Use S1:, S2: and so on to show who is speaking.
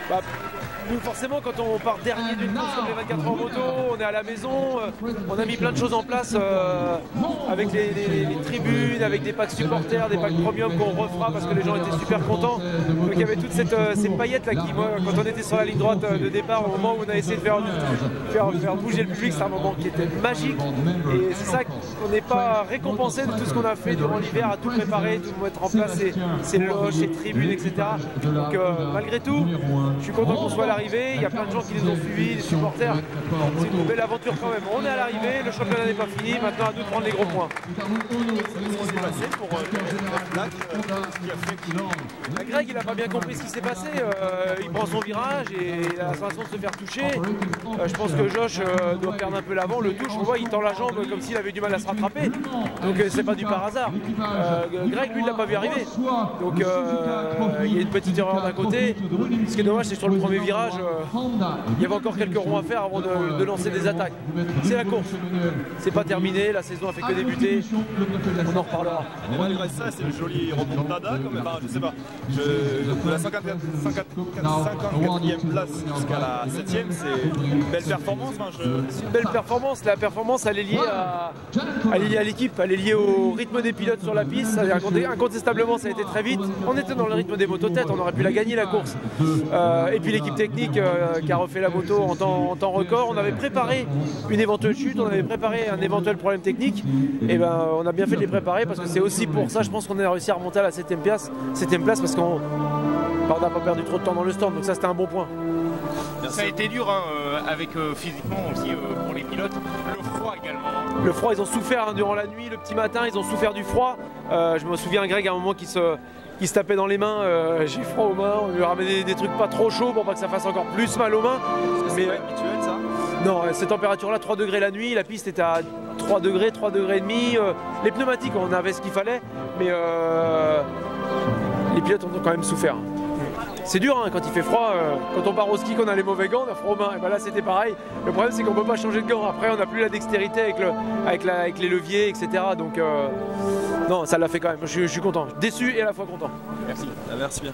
S1: Bah, nous forcément quand on part dernier d'une course comme les 24 heures en moto, on est à la maison, on a mis plein de choses en place avec les tribunes, avec des packs supporters, des packs premium qu'on refera parce que les gens étaient super contents. Donc il y avait toutes ces paillettes là qui, moi, quand on était sur la ligne droite de départ, au moment où on a essayé de faire bouger le public, c'est un moment qui était magique. Et c'est ça qu'on n'est pas récompensé de tout ce qu'on a fait durant l'hiver, à tout préparer, tout mettre en place, ces loges, ces tribunes, etc. Donc malgré tout, je suis content qu'on soit à l'arrivée, il y a plein de gens qui nous ont suivis, les supporters. C'est une belle aventure quand même. On est à l'arrivée, le championnat n'est pas fini, maintenant à nous de prendre les gros points.
S2: Qu'est-ce qui s'est passé pour Greg qui a fait qu'il...
S1: Greg, il n'a pas bien compris ce qui s'est passé. Il prend son virage et il a la sensation de se faire toucher. Je pense que Josh doit perdre un peu l'avant, le touche. On voit, il tend la jambe comme s'il avait du mal à se rattraper. Donc c'est pas du par hasard. Greg, lui, il l'a pas vu arriver. Donc il y a une petite erreur d'un côté. Ce qui est dommage, c'est sur le premier virage, il y avait encore quelques ronds à faire avant de lancer des attaques. C'est la course. C'est pas terminé, la saison a fait que débuter. On en reparlera.
S2: Et malgré ça, c'est une jolie remontada quand même. Enfin, je sais pas. De la 54e place jusqu'à la 7e, c'est une belle performance.
S1: C'est une belle performance. La performance, elle est liée à l'équipe, elle est liée au rythme des pilotes sur la piste. Incontestablement, ça a été très vite. On était dans le rythme des moto-têtes, on aurait pu la gagner la course. Et puis l'équipe technique qui a refait la moto en temps record. On avait préparé une éventuelle chute, on avait préparé un éventuel problème technique. Et ben, on a bien fait de les préparer parce que c'est aussi pour ça, je pense qu'on a réussi à remonter à la 7e place parce qu'on n'a pas perdu trop de temps dans le stand. Donc ça, c'était un bon point.
S3: Ça a été dur hein, avec physiquement aussi pour les pilotes. Le froid également.
S1: Le froid, ils ont souffert hein, durant la nuit, le petit matin, ils ont souffert du froid. Je me souviens, Greg, à un moment qui se tapait dans les mains. J'ai froid aux mains, on lui a ramené des trucs pas trop chauds pour pas que ça fasse encore plus mal aux mains.
S2: C'est pas habituel ça?
S1: Non, cette température-là, 3 degrés la nuit, la piste était à 3 degrés, 3 degrés et demi. Les pneumatiques, on avait ce qu'il fallait, mais les pilotes ont quand même souffert. C'est dur hein, quand il fait froid, quand on part au ski, qu'on a les mauvais gants, on a froid aux mains. Et ben là c'était pareil. Le problème c'est qu'on ne peut pas changer de gants. Après on n'a plus la dextérité avec les leviers, etc. Donc non, ça l'a fait quand même. Je suis content. Déçu et à la fois content.
S2: Merci. Merci bien.